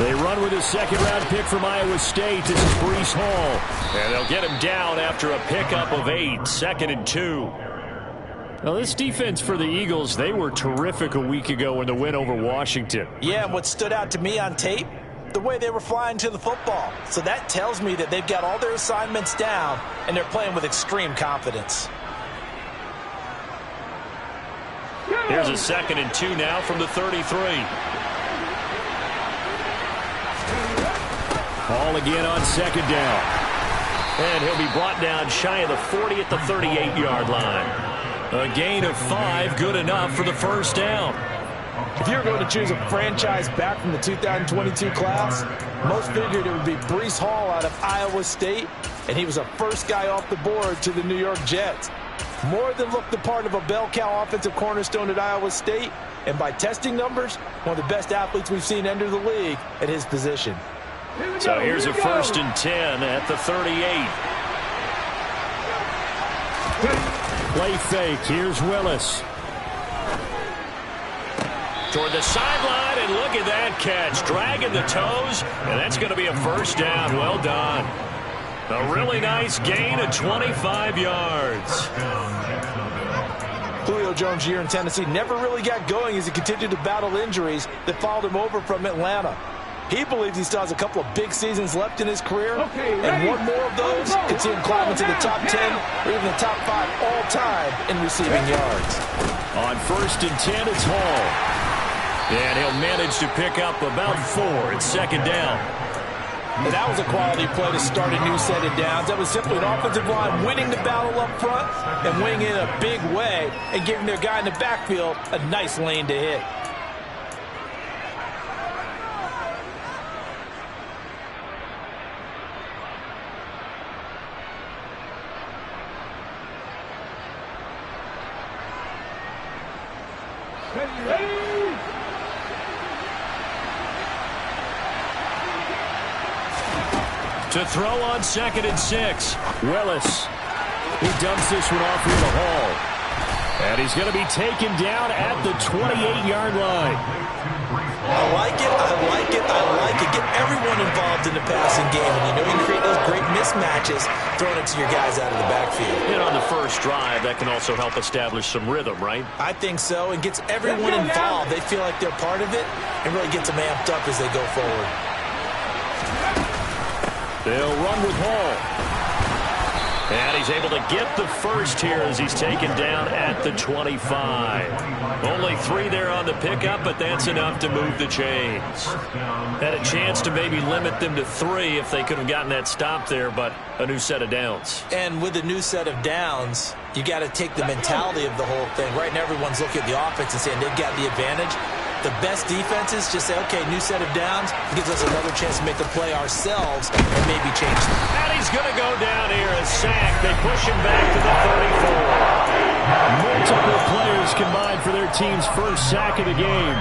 They run with a second-round pick from Iowa State. This is Breece Hall. And they'll get him down after a pickup of 8, 2nd and 2. Well, this defense for the Eagles, they were terrific a week ago in the win over Washington. Yeah, and what stood out to me on tape, the way they were flying to the football. So that tells me that they've got all their assignments down, and they're playing with extreme confidence. Here's a 2nd and 2 now from the 33. Ball again on 2nd down. And he'll be brought down shy of the 40 at the 38-yard line. A gain of 5, good enough for the first down. If you're going to choose a franchise back from the 2022 class, most figured it would be Breece Hall out of Iowa State, and he was the first guy off the board to the New York Jets. More than looked the part of a bell cow offensive cornerstone at Iowa State, and by testing numbers, one of the best athletes we've seen enter the league at his position. So here's a 1st and 10 at the 38. Play fake. Here's Willis. Toward the sideline, and look at that catch. Dragging the toes, and that's going to be a first down. Well done. A really nice gain of 25 yards. Julio Jones' year in Tennessee never really got going as he continued to battle injuries that followed him over from Atlanta. He believes he still has a couple of big seasons left in his career, and one more of those could see him climb into the top 10 or even the top 5 all-time in receiving yards. On 1st and 10, it's Hall. And he'll manage to pick up about 4 at 2nd down. And that was a quality play to start a new set of downs. That was simply an offensive line winning the battle up front and winning in a big way and giving their guy in the backfield a nice lane to hit. To throw on 2nd and 6. Willis. He dumps this one off here to Hall. And he's going to be taken down at the 28-yard line. I like it, I like it, I like it. Get everyone involved in the passing game. And you know you can create those great mismatches throwing it to your guys out of the backfield. And on the first drive, that can also help establish some rhythm, right? I think so, and gets everyone involved. They feel like they're part of it and really gets them amped up as they go forward. They'll run with Hall. And he's able to get the first here as he's taken down at the 25. Only 3 there on the pickup, but that's enough to move the chains. Had a chance to maybe limit them to 3 if they could have gotten that stop there, but a new set of downs. And with a new set of downs, you got to take the mentality of the whole thing. Right now, everyone's looking at the offense and saying they've got the advantage. The best defenses just say, okay, new set of downs. It gives us another chance to make the play ourselves and maybe change them. And he's going to go down here, a sack. They push him back to the 34. Multiple players combined for their team's first sack of the game.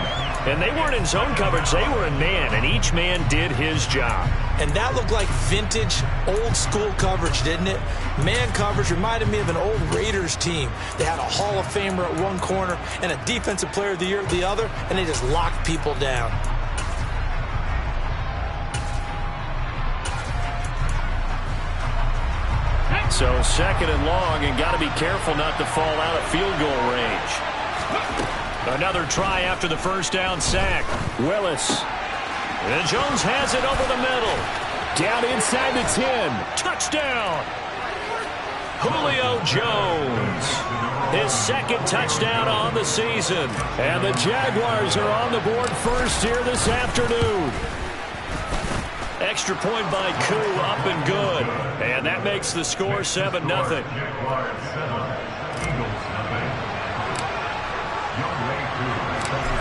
And they weren't in zone coverage. They were in man, and each man did his job. And that looked like vintage, old-school coverage, didn't it? Man coverage reminded me of an old Raiders team. They had a Hall of Famer at one corner and a Defensive Player of the Year at the other, and they just locked people down. So 2nd and long, and got to be careful not to fall out of field goal range. Another try after the first down sack. Willis. And Jones has it over the middle. Down inside the 10. Touchdown. Julio Jones. His 2nd touchdown on the season. And the Jaguars are on the board first here this afternoon. Extra point by Koo, up and good. And that makes the score 7-0.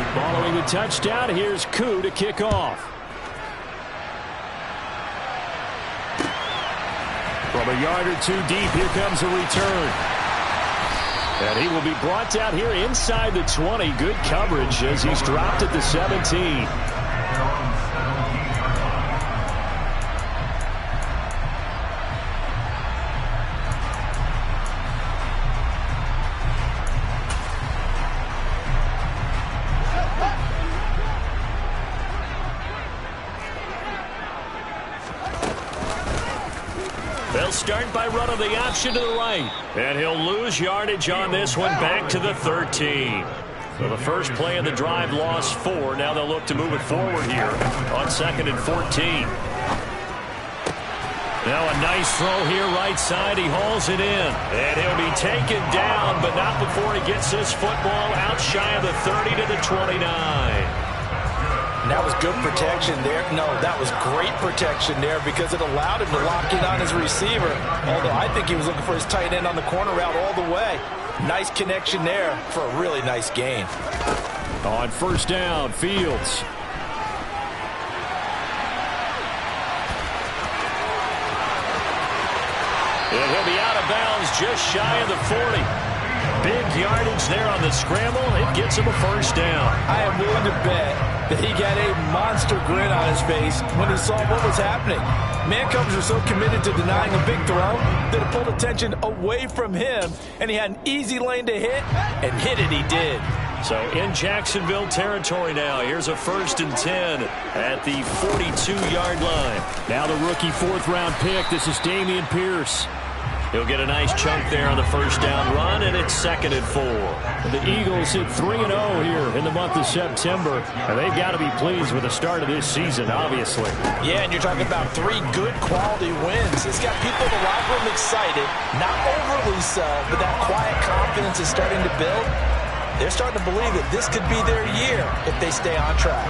Following the touchdown, here's Koo to kick off. From a yard or 2 deep, here comes a return. And he will be brought down here inside the 20. Good coverage as he's dropped at the 17. They'll start by running the option to the right. And he'll lose yardage on this one back to the 13. So the first play of the drive lost 4. Now they'll look to move it forward here on 2nd and 14. Now a nice throw here right side. He hauls it in. And he'll be taken down, but not before he gets this football out shy of the 30 to the 29. And that was good protection there. No, that was great protection there because it allowed him to lock in on his receiver. Although I think he was looking for his tight end on the corner route all the way. Nice connection there for a really nice gain. On first down, Fields. And he'll be out of bounds just shy of the 40. Big yardage there on the scramble. It gets him a first down. I am willing to bet that he got a monster grin on his face when he saw what was happening. Man-covers are so committed to denying a big throw that it pulled attention away from him, and he had an easy lane to hit, and hit it he did. So in Jacksonville territory now. Here's a 1st and 10 at the 42-yard line. Now the rookie 4th-round pick. This is Dameon Pierce. He'll get a nice chunk there on the first down run, and it's 2nd and 4. The Eagles hit 3-0 here in the month of September, and they've got to be pleased with the start of this season, obviously. Yeah, and you're talking about 3 good quality wins. It's got people in the locker room excited, not overly so, but that quiet confidence is starting to build. They're starting to believe that this could be their year if they stay on track.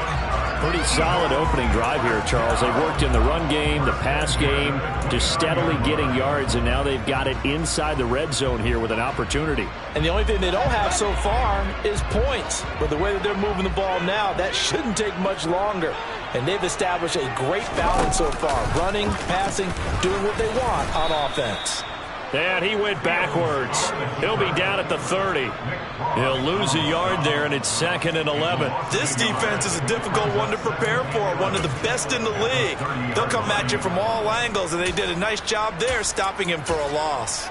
Pretty solid opening drive here, Charles. They've worked in the run game, the pass game, just steadily getting yards, and now they've got it inside the red zone here with an opportunity. And the only thing they don't have so far is points. But the way that they're moving the ball now, that shouldn't take much longer. And they've established a great balance so far, running, passing, doing what they want on offense. And he went backwards. He'll be down at the 30. He'll lose a yard there, and it's 2nd and 11. This defense is a difficult one to prepare for, one of the best in the league. They'll come at you from all angles, and they did a nice job there stopping him for a loss.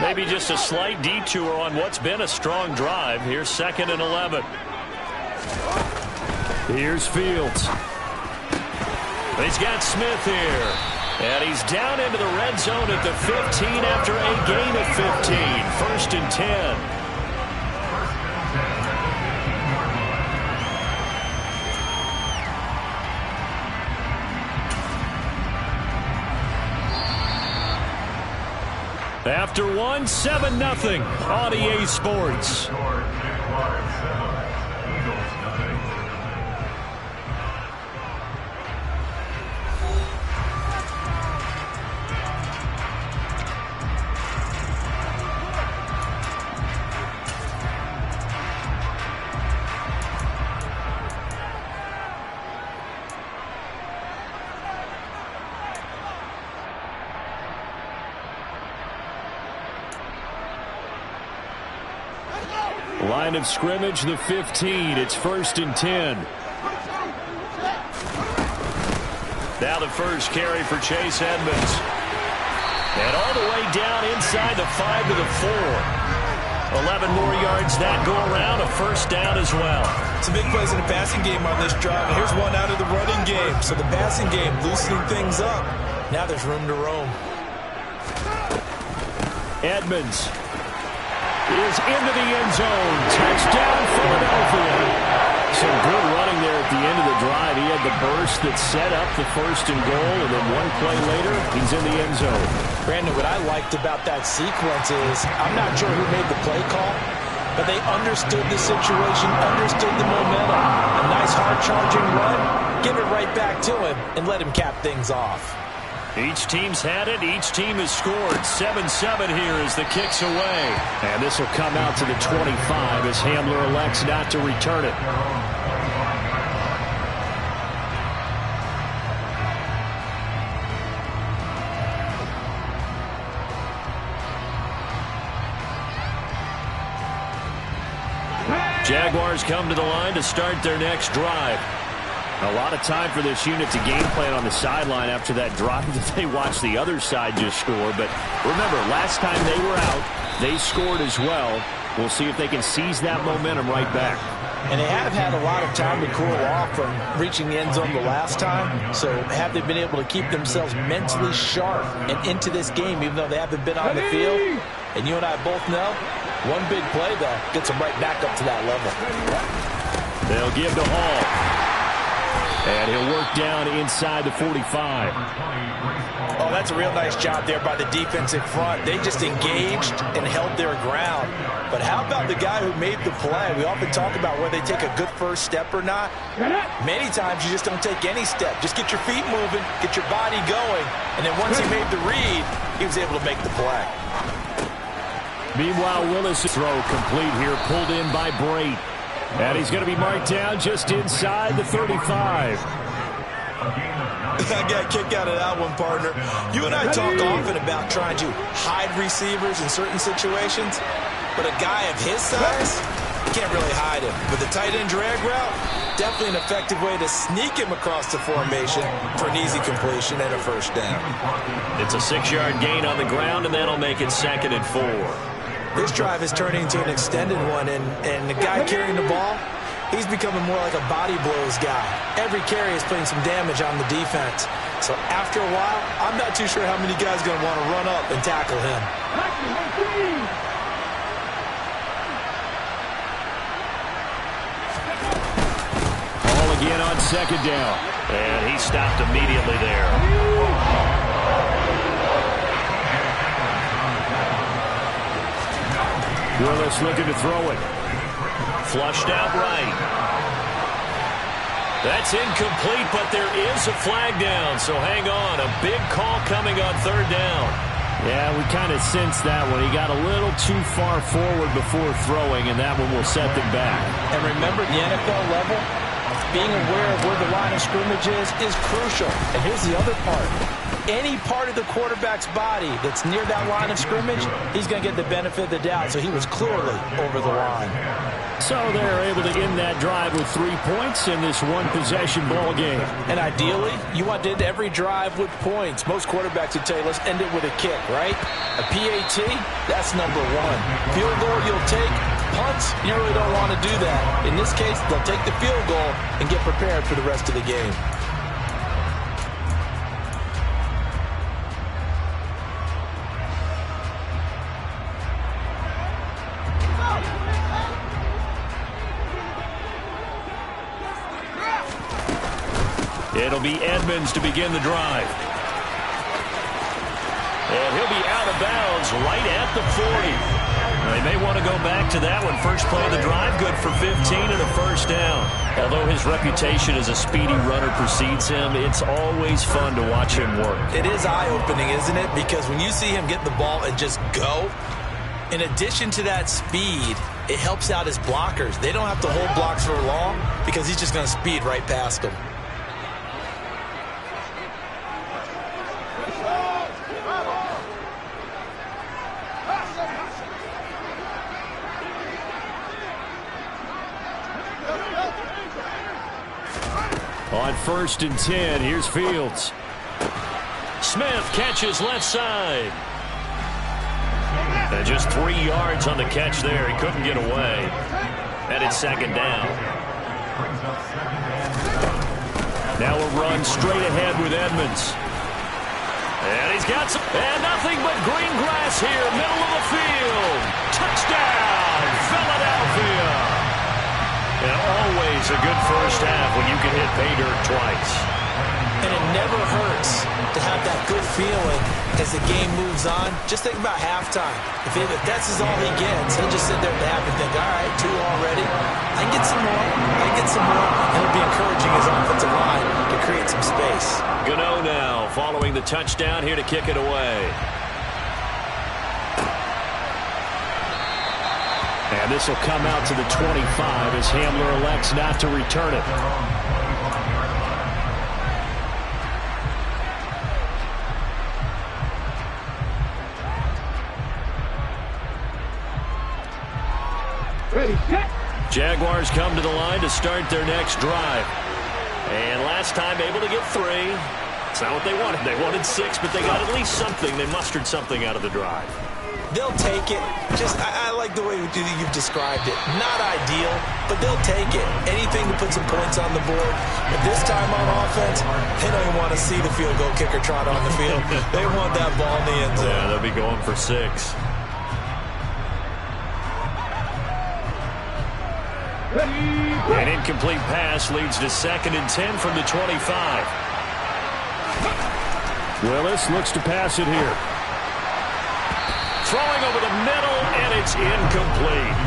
Maybe just a slight detour on what's been a strong drive. Here's 2nd and 11. Here's Fields. He's got Smith here. And he's down into the red zone at the 15 after a gain of 15. 1st and 10. After 1, 7-0 on EA Sports. Line of scrimmage, the 15. It's 1st and 10. Now the first carry for Chase Edmonds. And all the way down inside the 5 to the 4. 11 more yards that go around, a first down as well. Some big plays in the passing game on this drive. And here's one out of the running game. So the passing game loosening things up. Now there's room to roam. Edmonds is into the end zone. Touchdown, Philadelphia. Some good running there at the end of the drive. He had the burst that set up the 1st and goal, and then one play later, he's in the end zone. Brandon, what I liked about that sequence is, I'm not sure who made the play call, but they understood the situation, understood the momentum. A nice hard-charging run, give it right back to him, and let him cap things off. Each team's had it. Each team has scored. 7-7 here as the kick's away. And this will come out to the 25 as Hamler elects not to return it. Jaguars come to the line to start their next drive. A lot of time for this unit to game plan on the sideline after that drive that they watched the other side just score. But remember, last time they were out, they scored as well. We'll see if they can seize that momentum right back. And they have had a lot of time to cool off from reaching the end zone the last time. So have they been able to keep themselves mentally sharp and into this game, even though they haven't been on the field? And you and I both know, one big play, though, gets them right back up to that level. They'll give to Hall. And he'll work down inside the 45. Oh, that's a real nice job there by the defensive front. They just engaged and held their ground. But how about the guy who made the play? We often talk about whether they take a good first step or not. Many times you just don't take any step. Just get your feet moving, get your body going, and then once he made the read, he was able to make the play. Meanwhile, Willis' throw complete here, pulled in by Brate. And he's going to be marked down just inside the 35. I got a kick out of that one, partner. You and I talk often about trying to hide receivers in certain situations, but a guy of his size, you can't really hide him. With the tight end drag route, definitely an effective way to sneak him across the formation for an easy completion and a first down. It's a 6-yard gain on the ground, and that'll make it 2nd and 4. This drive is turning into an extended one, and the guy carrying the ball, he's becoming more like a body blows guy. Every carry is putting some damage on the defense. So after a while, I'm not too sure how many guys are going to want to run up and tackle him. Ball again on 2nd down. And he stopped immediately there. Willis looking to throw it. Flushed out right. That's incomplete, but there is a flag down, so hang on. A big call coming on 3rd down. Yeah, we kind of sensed that one. He got a little too far forward before throwing, and that one will set them back. And remember, the NFL level, being aware of where the line of scrimmage is crucial. And here's the other part. Any part of the quarterback's body that's near that line of scrimmage, he's going to get the benefit of the doubt. So he was clearly over the line. So they're able to end that drive with 3 points in this one-possession ball game. And ideally, you want to end every drive with points. Most quarterbacks would tell you, let's end it with a kick, right? A PAT, that's number 1. Field goal you'll take. Punts, you really don't want to do that. In this case, they'll take the field goal and get prepared for the rest of the game. It'll be Edmonds to begin the drive. And he'll be out of bounds right at the 40. They may want to go back to that one. First play of the drive, good for 15 and a first down. Although his reputation as a speedy runner precedes him, it's always fun to watch him work. It is eye-opening, isn't it? Because when you see him get the ball and just go, in addition to that speed, it helps out his blockers. They don't have to hold blocks for long because he's just going to speed right past them. On 1st and 10, here's Fields. Smith catches left side. And just 3 yards on the catch there. He couldn't get away. And it's 2nd down. Now a run straight ahead with Edmonds. And he's got some, and nothing but green grass here, middle of the field. Touchdown, Philadelphia. And always a good first half when you can hit pay dirt twice. And it never hurts to have that good feeling as the game moves on. Just think about halftime. If that's all he gets, he'll just sit there at the half and think, all right, 2 already. I can get some more. I can get some more. And he'll be encouraging his offensive line to create some space. Gano now following the touchdown here to kick it away. And this will come out to the 25 as Hamler elects not to return it. Jaguars come to the line to start their next drive. And last time able to get 3. It's not what they wanted. They wanted 6, but they got at least something. They mustered something out of the drive. They'll take it. I like the way you've described it. Not ideal, but they'll take it. Anything to put some points on the board. But this time on offense, they don't even want to see the field goal kicker trot on the field. They want that ball in the end zone. Yeah, they'll be going for 6. An incomplete pass leads to 2nd and 10 from the 25. Willis looks to pass it here. Throwing over the middle, and it's incomplete.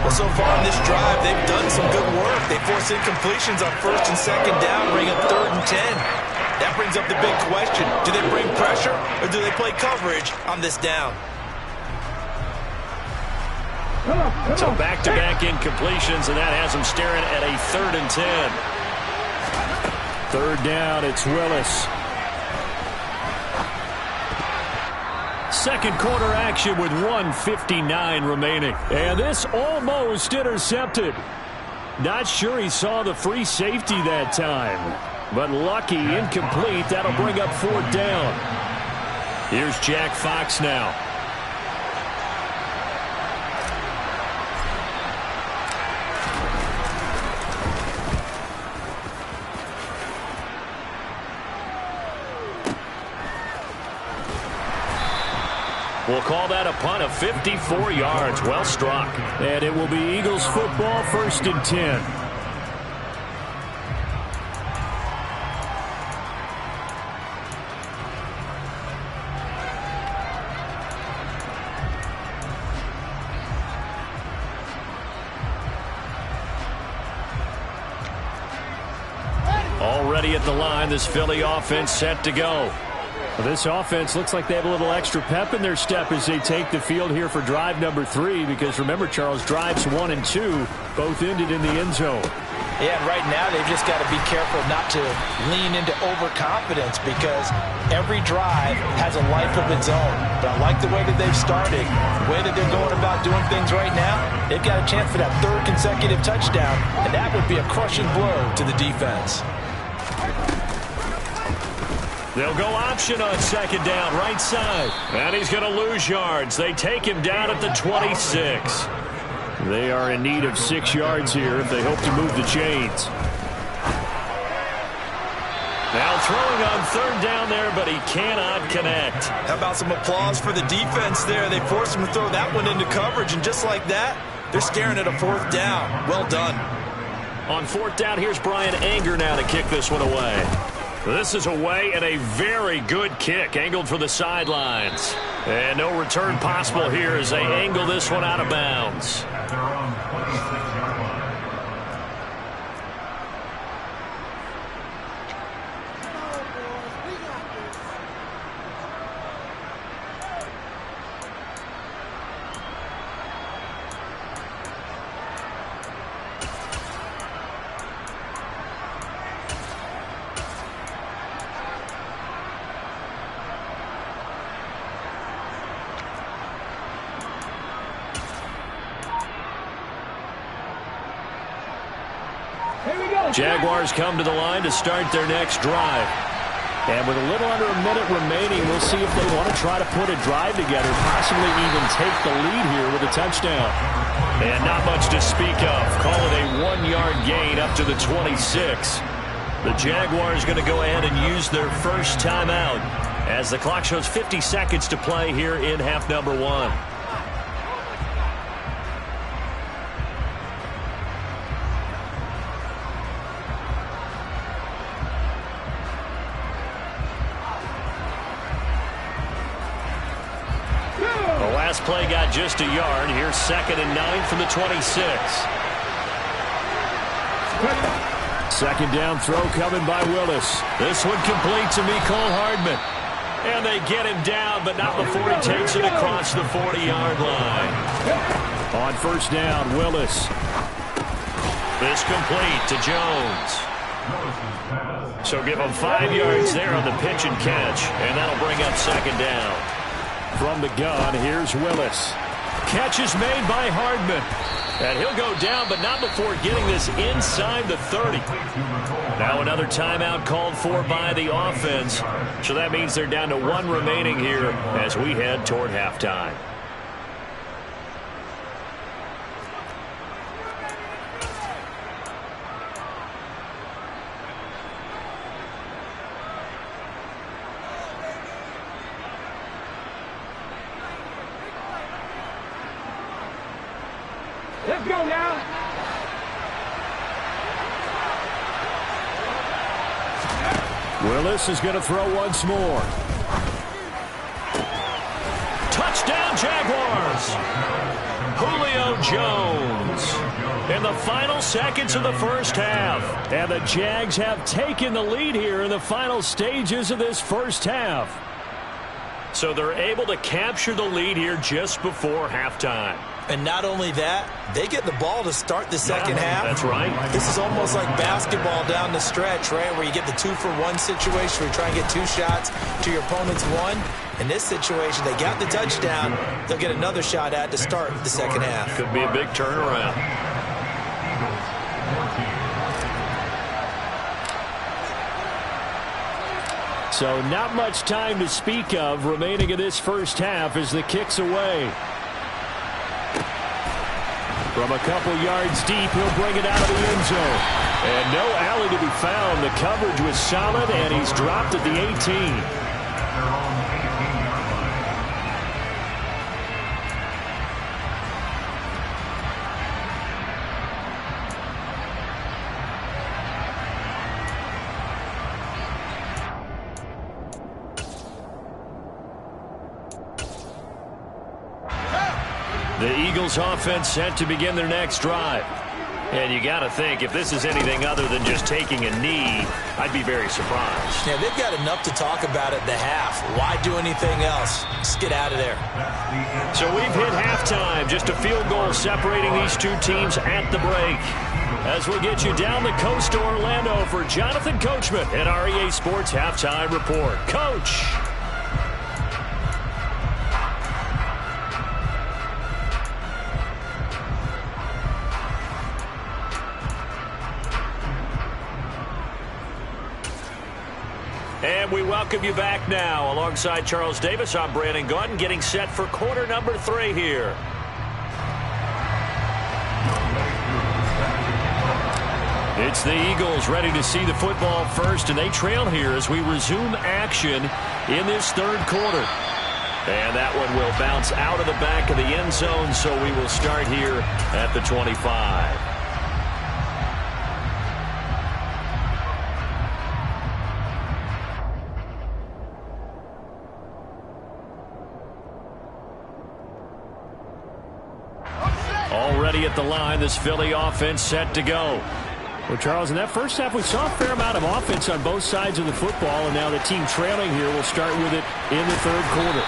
Well, so far in this drive, they've done some good work. They force incompletions on 1st and 2nd down, bring up 3rd and 10. That brings up the big question. Do they bring pressure, or do they play coverage on this down? So back-to-back incompletions, and that has them staring at a 3rd and 10. 3rd down, it's Willis. Second quarter action with 1:59 remaining. And this almost intercepted. Not sure he saw the free safety that time. But lucky, incomplete. That'll bring up 4th down. Here's Jack Fox now. We'll call that a punt of 54 yards. Well struck. And it will be Eagles football, 1st and 10. Already at the line, this Philly offense set to go. Well, this offense looks like they have a little extra pep in their step as they take the field here for drive number 3, because remember, Charles, drives 1 and 2 both ended in the end zone. Yeah, and right now they've just got to be careful not to lean into overconfidence, because every drive has a life of its own. But I like the way that they've started, the way that they're going about doing things right now. They've got a chance for that 3rd consecutive touchdown, and that would be a crushing blow to the defense. They'll go option on 2nd down, right side. And he's going to lose yards. They take him down at the 26. They are in need of 6 yards here if they hope to move the chains. Now throwing on 3rd down there, but he cannot connect. How about some applause for the defense there? They forced him to throw that one into coverage, and just like that, they're staring at a 4th down. Well done. On 4th down, here's Brian Anger now to kick this one away. This is away, and a very good kick, angled for the sidelines. And no return possible here as they angle this one out of bounds. Jaguars come to the line to start their next drive. And with a little under a minute remaining, we'll see if they want to try to put a drive together, possibly even take the lead here with a touchdown. And not much to speak of. Call it a 1-yard gain up to the 26. The Jaguars going to go ahead and use their first timeout as the clock shows 50 seconds to play here in half number 1. Play got just a yard. Here's 2nd and 9 from the 26. 2nd down throw coming by Willis. This one complete to Mecole Hardman. And they get him down, but not before he takes it across the 40-yard line. On 1st down, Willis. This complete to Jones. So give him 5 yards there on the pitch and catch, and that'll bring up 2nd down. From the gun, here's Willis. Catch is made by Hardman. And he'll go down, but not before getting this inside the 30. Now another timeout called for by the offense. So that means they're down to 1 remaining here as we head toward halftime. Let's go now. Willis is going to throw once more. Touchdown, Jaguars. Julio Jones in the final seconds of the first half. And the Jags have taken the lead here in the final stages of this first half. So they're able to capture the lead here just before halftime. And not only that, they get the ball to start the second half. That's right. This is almost like basketball down the stretch, right, where you get the 2-for-1 situation where you try and get 2 shots to your opponent's 1. In this situation, they got the touchdown. They'll get another shot at to start the second half. Could be a big turnaround. So not much time to speak of remaining in this first half as the kick's away. From a couple yards deep, he'll bring it out of the end zone. And no alley to be found. The coverage was solid, and he's dropped at the 18. The Eagles offense set to begin their next drive. And you got to think, if this is anything other than just taking a knee, I'd be very surprised. Yeah, they've got enough to talk about at the half. Why do anything else? Just get out of there. So we've hit halftime. Just a field goal separating these two teams at the break. As we'll get you down the coast to Orlando for Jonathan Coachman at our EA Sports Halftime Report. Coach. And we welcome you back now. Alongside Charles Davis, I'm Brandon Gaudin, getting set for quarter number 3 here. It's the Eagles ready to see the football first, and they trail here as we resume action in this third quarter. And that one will bounce out of the back of the end zone, so we will start here at the 25. Already at the line, this Philly offense set to go. Well, Charles, in that first half, we saw a fair amount of offense on both sides of the football, and now the team trailing here will start with it in the third quarter.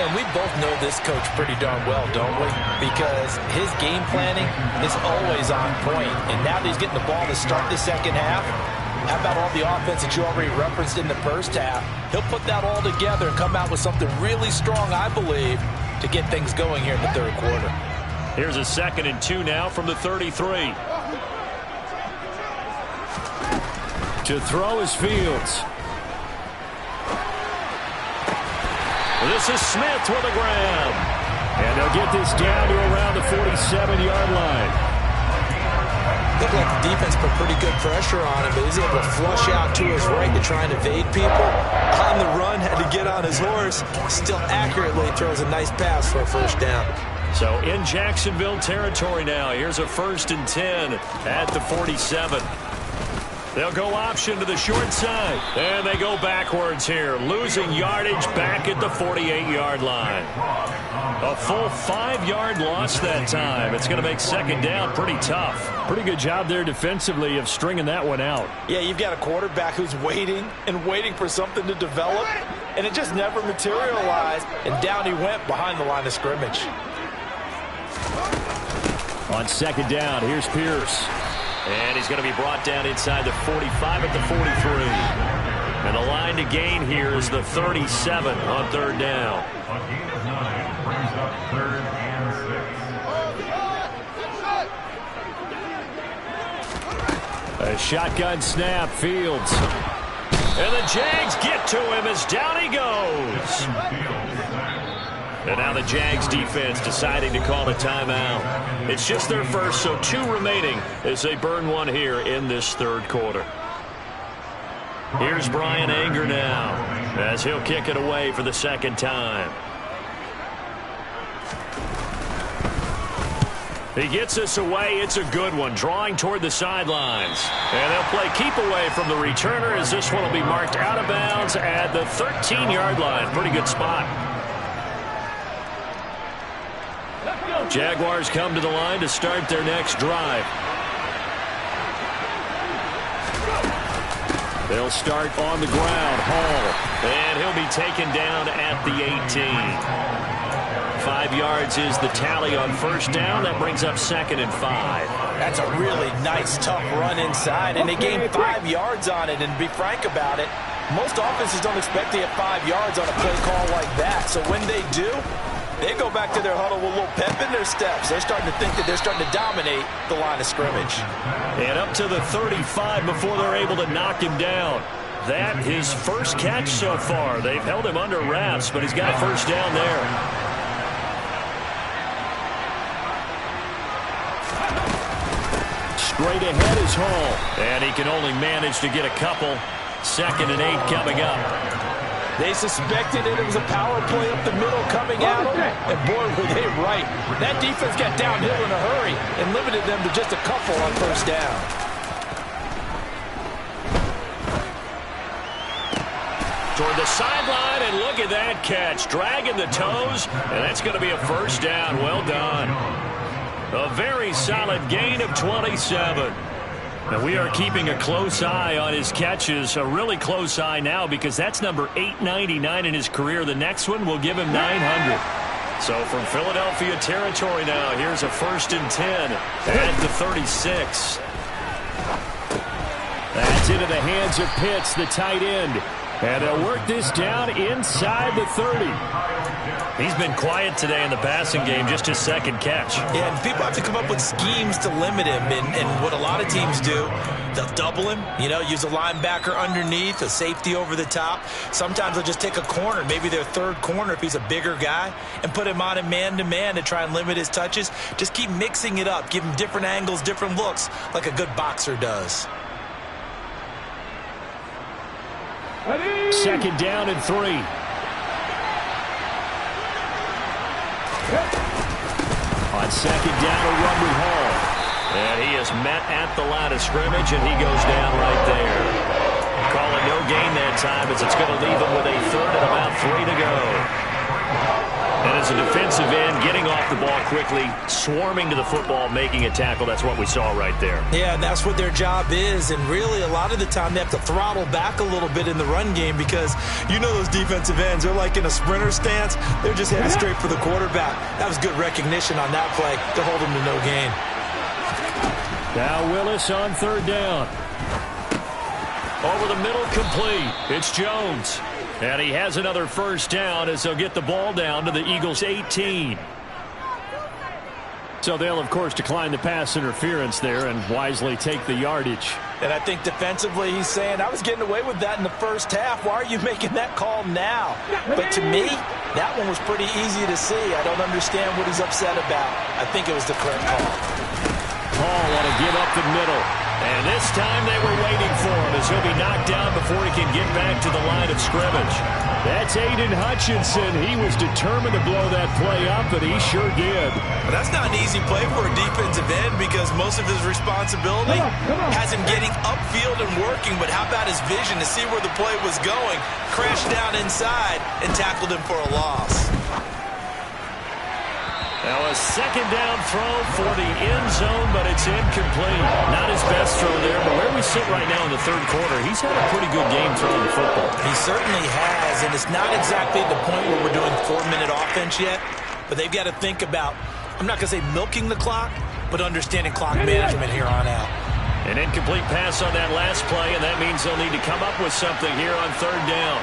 And we both know this coach pretty darn well, don't we? Because his game planning is always on point. And now that he's getting the ball to start the second half, how about all the offense that you already referenced in the first half? He'll put that all together and come out with something really strong, I believe, to get things going here in the third quarter. Here's a 2nd and 2 now from the 33. To throw is Fields. This is Smith with a grab. And they'll get this down to around the 47-yard line. Looked like the defense put pretty good pressure on him, but he's able to flush out to his right to try and evade people. On the run, had to get on his horse. Still accurately throws a nice pass for a first down. So in Jacksonville territory now. Here's a 1st and 10 at the 47. They'll go option to the short side. And they go backwards here, losing yardage back at the 48-yard line. A full 5-yard loss that time. It's going to make 2nd down pretty tough. Pretty good job there defensively of stringing that one out. Yeah, you've got a quarterback who's waiting and waiting for something to develop, and it just never materialized, and down he went behind the line of scrimmage. On 2nd down, here's Pierce. And he's going to be brought down inside the 45 at the 43. And the line to gain here is the 37 on 3rd down. A shotgun snap, Fields. And the Jags get to him as down he goes. And now the Jags defense deciding to call a timeout. It's just their first, so 2 remaining as they burn one here in this third quarter. Here's Brian Anger now as he'll kick it away for the 2nd time. He gets us away. It's a good one, drawing toward the sidelines. And they'll play keep away from the returner as this one will be marked out of bounds at the 13-yard line. Pretty good spot. Jaguars come to the line to start their next drive. They'll start on the ground. Hall. And he'll be taken down at the 18. 5 yards is the tally on first down. That brings up 2nd and 5. That's a really nice, tough run inside, and they gained 5 yards on it. And to be frank about it, most offenses don't expect to get 5 yards on a play call like that. So when they do, they go back to their huddle with a little pep in their steps. They're starting to think that they're starting to dominate the line of scrimmage. And up to the 35 before they're able to knock him down. That his first catch so far. They've held him under wraps, but he's got a first down there. Straight ahead is Hall. And he can only manage to get a couple. 2nd and 8 coming up. They suspected it was a power play up the middle coming at them, and boy, were they right. That defense got downhill in a hurry and limited them to just a couple on first down. Toward the sideline, and look at that catch. Dragging the toes, and that's going to be a first down. Well done. A very solid gain of 27. Now we are keeping a close eye on his catches, a really close eye now because that's number 899 in his career. The next one will give him 900. So from Philadelphia territory now, here's a 1st and 10 at the 36. That's into the hands of Pitts, the tight end. And they'll work this down inside the 30. He's been quiet today in the passing game, just his 2nd catch. Yeah, and people have to come up with schemes to limit him. And what a lot of teams do, they'll double him, use a linebacker underneath, a safety over the top. Sometimes they'll just take a corner, maybe their 3rd corner if he's a bigger guy, and put him on a man-to-man to try and limit his touches. Just keep mixing it up, give him different angles, different looks, like a good boxer does. 2nd down and 3. On 2nd down, a run with Hall. And he is met at the line of scrimmage, and he goes down right there. Calling no gain that time as it's going to leave him with a 3rd and about 3 to go. And as a defensive end, getting off the ball quickly, swarming to the football, making a tackle. That's what we saw right there. Yeah, and that's what their job is. And really, a lot of the time, they have to throttle back a little bit in the run game because those defensive ends, they're like in a sprinter stance. They're just heading straight for the quarterback. That was good recognition on that play to hold him to no gain. Now Willis on 3rd down. Over the middle, complete. It's Jones. And he has another first down as they'll get the ball down to the Eagles' 18. So they'll, of course, decline the pass interference there and wisely take the yardage. And I think defensively he's saying, I was getting away with that in the first half. Why are you making that call now? But to me, that one was pretty easy to see. I don't understand what he's upset about. I think it was the correct call. Hall want to give up the middle. And this time they were waiting for him as he'll be knocked down before he can get back to the line of scrimmage. That's Aiden Hutchinson. He was determined to blow that play up, and he sure did. But that's not an easy play for a defensive end because most of his responsibility has him getting upfield and working. But how about his vision to see where the play was going, crashed down inside, and tackled him for a loss. Now a 2nd down throw for the end zone, but it's incomplete. Not his best throw there, but where we sit right now in the 3rd quarter, he's had a pretty good game throwing the football. He certainly has, and it's not exactly the point where we're doing 4-minute offense yet, but they've got to think about, I'm not going to say milking the clock, but understanding clock management here on out. An incomplete pass on that last play, and that means they'll need to come up with something here on 3rd down.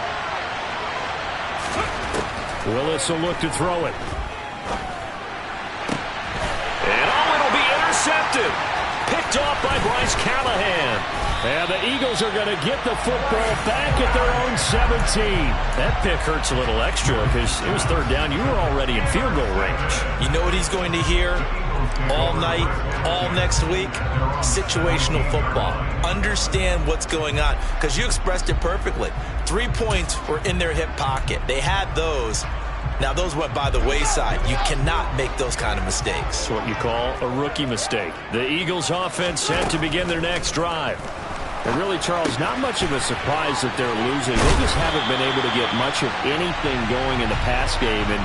Willis will look to throw it. Intercepted. Picked off by Bryce Callahan. And the Eagles are going to get the football back at their own 17. That pick hurts a little extra because it was 3rd down. You were already in field goal range. You know what he's going to hear all night, all next week? Situational football. Understand what's going on because you expressed it perfectly. 3 points were in their hip pocket. They had those. Now, those went by the wayside. You cannot make those kind of mistakes. It's what you call a rookie mistake. The Eagles offense set to begin their next drive. And really, Charles, not much of a surprise that they're losing. They just haven't been able to get much of anything going in the pass game. And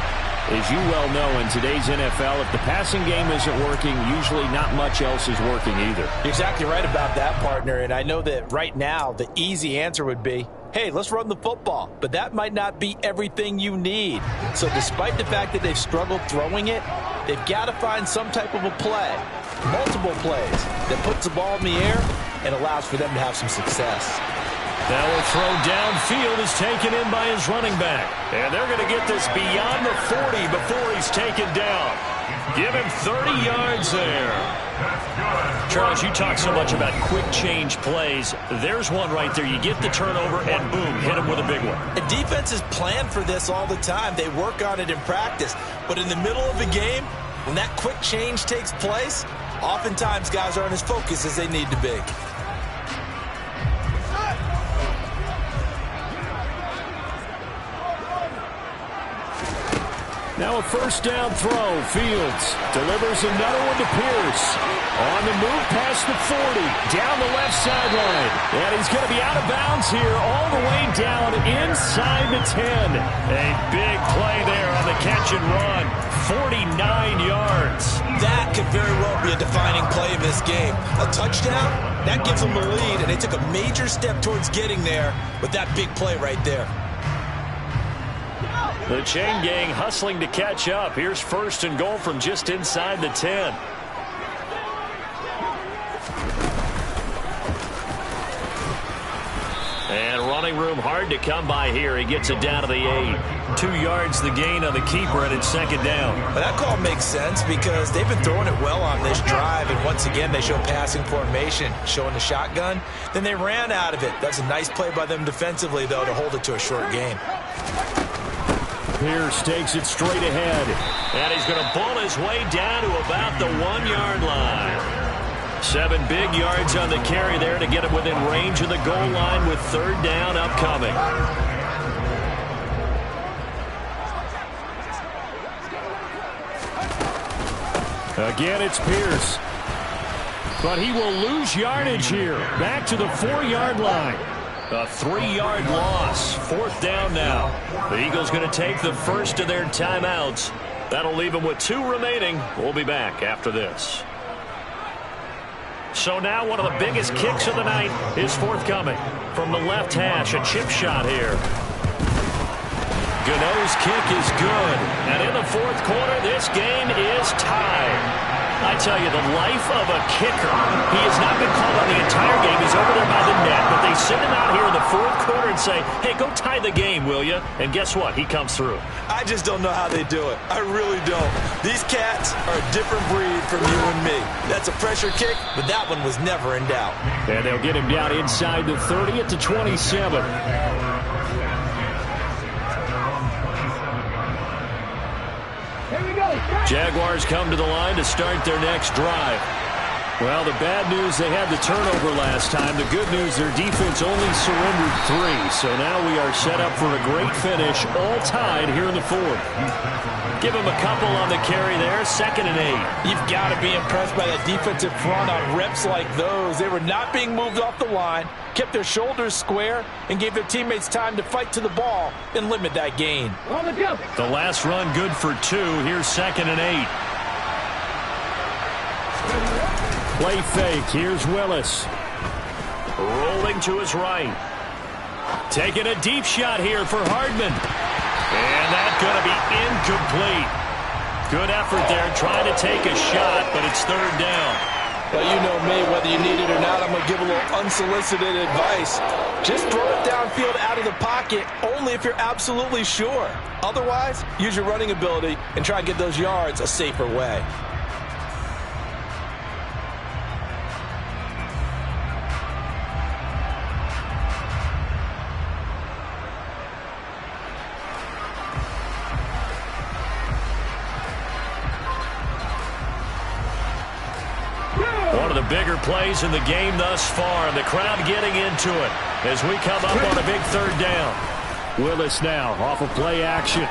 as you well know, in today's NFL, if the passing game isn't working, usually not much else is working either. You're exactly right about that, partner. And I know that right now the easy answer would be, hey, let's run the football. But that might not be everything you need. So despite the fact that they've struggled throwing it, they've got to find some type of a play, multiple plays, that puts the ball in the air and allows for them to have some success. Now a throw downfield is taken in by his running back. And they're going to get this beyond the 40 before he's taken down. Give him 30 yards there. Charles, you talk so much about quick change plays. There's one right there. You get the turnover and boom, hit him with a big one. And defenses plan for this all the time. They work on it in practice. But in the middle of a game, when that quick change takes place, oftentimes guys aren't as focused as they need to be. Now a first down throw. Fields delivers another one to Pierce. On the move past the 40. Down the left sideline. And he's going to be out of bounds here all the way down inside the 10. A big play there on the catch and run. 49 yards. That could very well be a defining play in this game. A touchdown, that gives them the lead, and they took a major step towards getting there with that big play right there. The chain gang hustling to catch up. Here's first and goal from just inside the 10. And running room hard to come by here. He gets it down to the 8. 2 yards the gain on the keeper, and it's second down. But that call makes sense because they've been throwing it well on this drive, and once again they show passing formation, showing the shotgun. Then they ran out of it. That's a nice play by them defensively, though, to hold it to a short gain. Pierce takes it straight ahead. And he's going to pull his way down to about the 1-yard line. 7 big yards on the carry there to get him within range of the goal line with third down upcoming. Again, it's Pierce. But he will lose yardage here. Back to the 4-yard line. A 3-yard loss. Fourth down now. The Eagles going to take the first of their timeouts. That'll leave them with 2 remaining. We'll be back after this. So now one of the biggest kicks of the night is forthcoming. From the left hash, a chip shot here. Gano's kick is good. And in the fourth quarter, this game is tied. I tell you, the life of a kicker. He has not been called on the entire game. He's over there by the net. But they send him out here in the fourth quarter and say, hey, go tie the game, will you? And guess what? He comes through. I just don't know how they do it. I really don't. These cats are a different breed from you and me. That's a pressure kick, but that one was never in doubt. And they'll get him down inside the 30 at the 27. Jaguars come to the line to start their next drive. Well, the bad news, they had the turnover last time. The good news, their defense only surrendered 3. So now we are set up for a great finish, all tied here in the fourth. Give him a couple on the carry there, 2nd and 8. You've got to be impressed by that defensive front on reps like those. They were not being moved off the line, kept their shoulders square, and gave their teammates time to fight to the ball and limit that gain. The last run good for 2. Here's 2nd and 8. Play fake. Here's Willis. Rolling to his right. Taking a deep shot here for Hardman. And that's going to be incomplete. Good effort there trying to take a shot, but it's third down. Well, you know me, whether you need it or not, I'm going to give a little unsolicited advice. Just throw it downfield out of the pocket only if you're absolutely sure. Otherwise, use your running ability and try and get those yards a safer way. One of the bigger plays in the game thus far, and the crowd getting into it as we come up on a big third down. Willis now off of play action.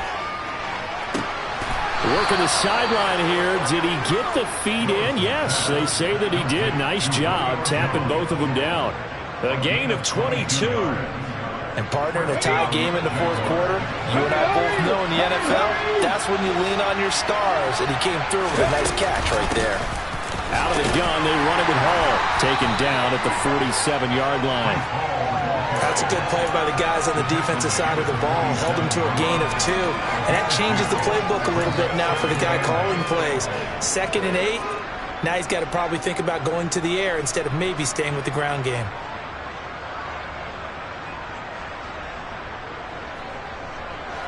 Working the sideline here. Did he get the feet in? Yes, they say that he did. Nice job tapping both of them down. A gain of 22. And partner, in a tie game in the fourth quarter, you and I both know in the NFL, that's when you lean on your stars, and he came through with a nice catch right there. Out of the gun, they run it with Hall. Taken down at the 47-yard line. That's a good play by the guys on the defensive side of the ball. Held him to a gain of 2. And that changes the playbook a little bit now for the guy calling plays. 2nd and 8. Now he's got to probably think about going to the air instead of maybe staying with the ground game.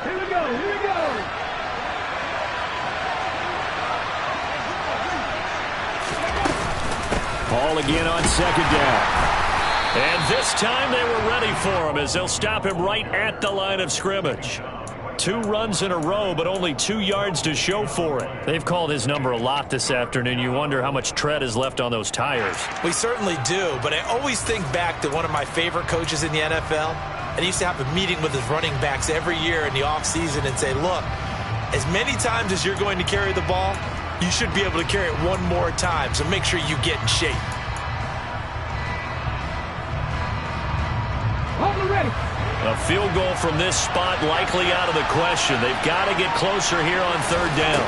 Here we go, here we go. Hall again on 2nd down. And this time they were ready for him as they'll stop him right at the line of scrimmage. 2 runs in a row, but only 2 yards to show for it. They've called his number a lot this afternoon. You wonder how much tread is left on those tires. We certainly do, but I always think back to one of my favorite coaches in the NFL. And he used to have a meeting with his running backs every year in the offseason and say, look, as many times as you're going to carry the ball, you should be able to carry it one more time, so make sure you get in shape. A field goal from this spot likely out of the question. They've got to get closer here on 3rd down.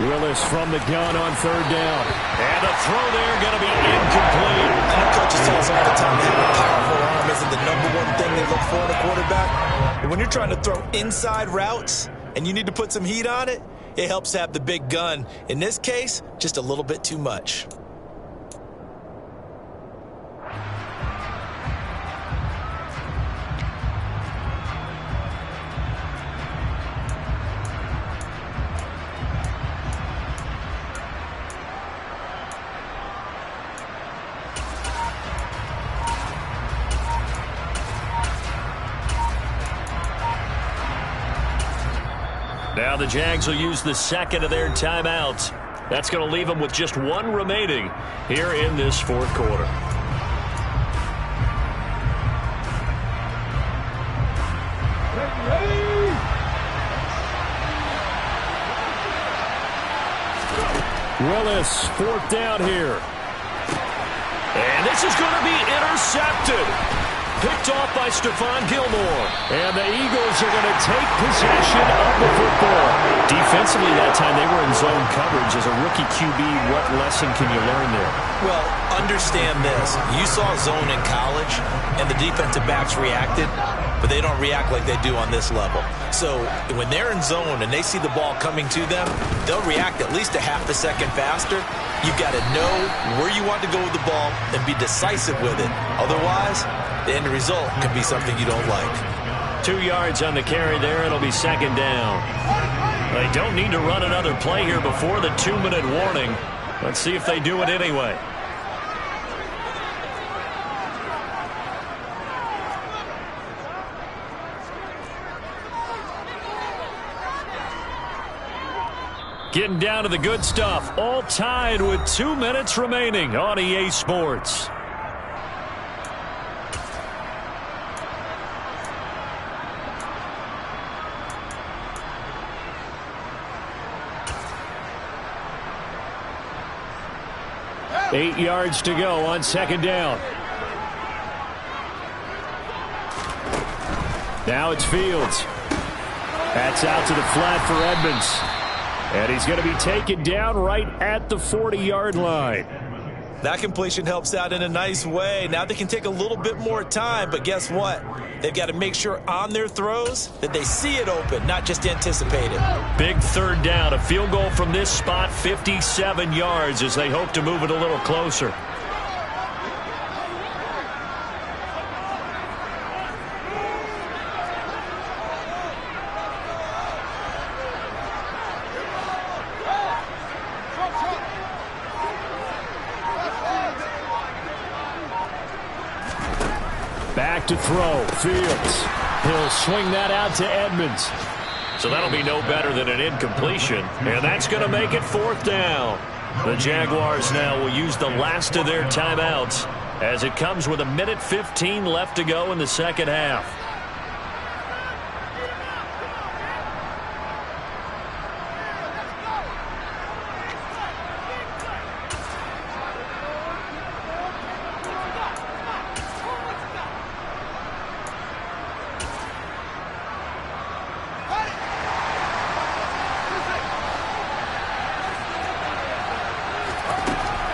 Willis from the gun on 3rd down. And the throw there going to be incomplete. I know coaches tell us all the time having a powerful arm isn't the #1 thing they look for in a quarterback. But when you're trying to throw inside routes and you need to put some heat on it, it helps have the big gun. In this case, just a little bit too much. Now the Jags will use the 2nd of their timeouts. That's going to leave them with just 1 remaining here in this 4th quarter. Willis, 4th down here. And this is going to be intercepted. Picked off by Stephon Gilmore. And the Eagles are going to take possession of the football. Defensively that time, they were in zone coverage. As a rookie QB, what lesson can you learn there? Well, understand this. You saw zone in college, and the defensive backs reacted, but they don't react like they do on this level. So when they're in zone and they see the ball coming to them, they'll react at least a half a second faster. You've got to know where you want to go with the ball and be decisive with it. Otherwise, the end result could be something you don't like. 2 yards on the carry there. It'll be 2nd down. They don't need to run another play here before the 2-minute warning. Let's see if they do it anyway. Getting down to the good stuff. All tied with 2 minutes remaining on EA Sports. Eight yards to go on 2nd down. Now it's Fields. That's out to the flat for Edmonds. And he's going to be taken down right at the 40-yard line. That completion helps out in a nice way. Now they can take a little bit more time, but guess what? They've got to make sure on their throws that they see it open, not just anticipate it. Big 3rd down. A field goal from this spot, 57 yards as they hope to move it a little closer. Back to throw. Fields. He'll swing that out to Edmonds. So that'll be no better than an incompletion. And that's going to make it 4th down. The Jaguars now will use the last of their timeouts as it comes with 1:15 left to go in the 2nd half.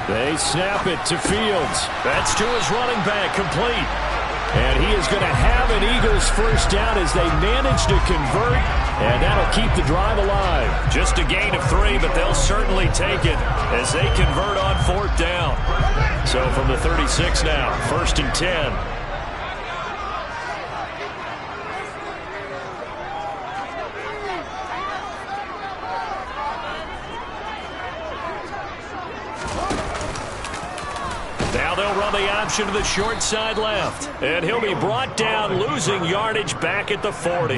They snap it to Fields. That's to his running back, complete. And he is going to have an Eagles first down as they manage to convert, and that'll keep the drive alive. Just a gain of 3, but they'll certainly take it as they convert on 4th down. So from the 36 now, 1st and 10. Now they'll run the option to the short side left. And he'll be brought down, losing yardage back at the 40.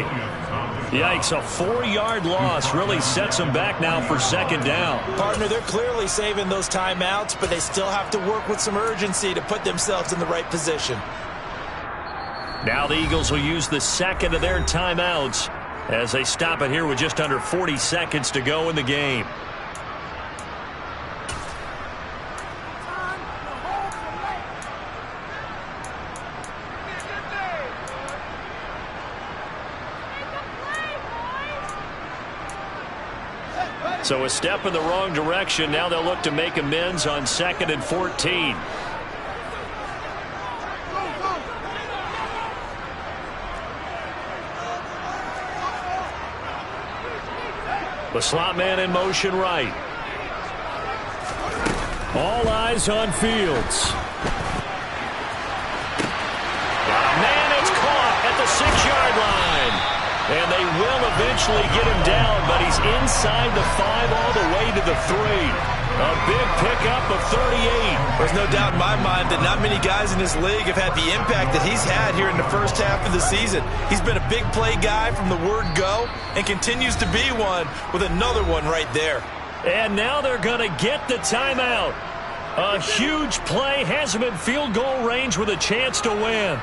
Yikes, a 4-yard loss really sets them back now for 2nd down. Partner, they're clearly saving those timeouts, but they still have to work with some urgency to put themselves in the right position. Now the Eagles will use the 2nd of their timeouts as they stop it here with just under 40 seconds to go in the game. So a step in the wrong direction. Now they'll look to make amends on 2nd and 14. The slot man in motion right. All eyes on Fields. Man, it's caught at the 6-yard line. And they will eventually get him down, but he's inside the 5 all the way to the 3. A big pickup of 38. There's no doubt in my mind that not many guys in this league have had the impact that he's had here in the first half of the season. He's been a big play guy from the word go and continues to be one with another one right there. And now they're going to get the timeout. A huge play has him in field goal range with a chance to win.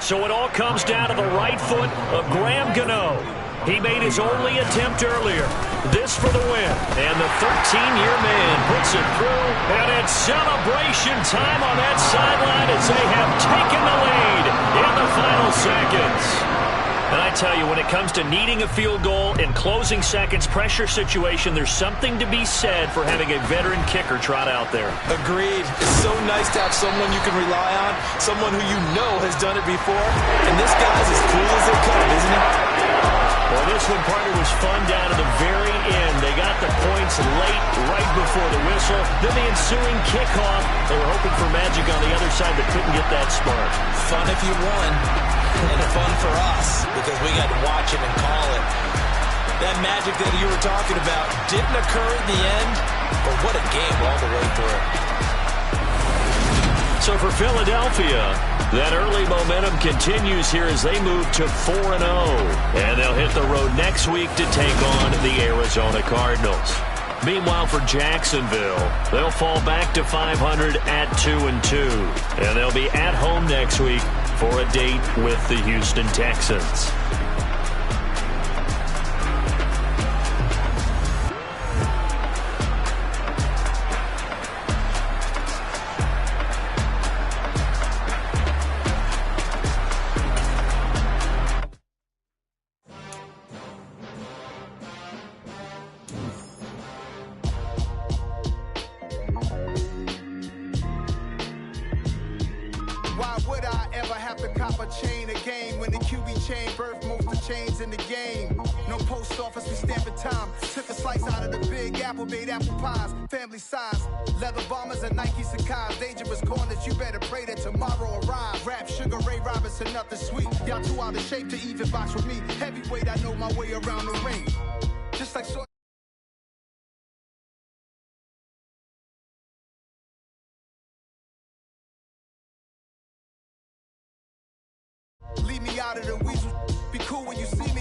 So it all comes down to the right foot of Graham Gano. He made his only attempt earlier. This for the win. And the 13-year man puts it through. And it's celebration time on that sideline as they have taken the lead in the final seconds. And I tell you, when it comes to needing a field goal in closing seconds pressure situation, there's something to be said for having a veteran kicker trot out there. Agreed. It's so nice to have someone you can rely on, someone who you know has done it before. And this guy's as cool as they come, isn't he? Well, this one, partner, was fun down to the very end. They got the points late, right before the whistle. Then the ensuing kickoff. They were hoping for magic on the other side, but couldn't get that spark. Fun if you won, and fun for us, because we got to watch it and call it. That magic that you were talking about didn't occur at the end, but what a game all the way through. So for Philadelphia, that early momentum continues here as they move to 4-0. And they'll hit the road next week to take on the Arizona Cardinals. Meanwhile, for Jacksonville, they'll fall back to 500 at 2-2. And they'll be at home next week for a date with the Houston Texans. Why would I ever have to cop a chain a game when the QB chain birthed most of the chains in the game? No post office, we stamping time. Took a slice out of the big apple, made apple pies, family size. Leather bombers and Nike Sacai's. Dangerous corners, you better pray that tomorrow arrives. Rap Sugar Ray Robinson, nothing sweet. Y'all too out of shape to even box with me. Heavyweight, I know my way around the ring. Just like so. Leave me out of the weasel. Be cool when you see me.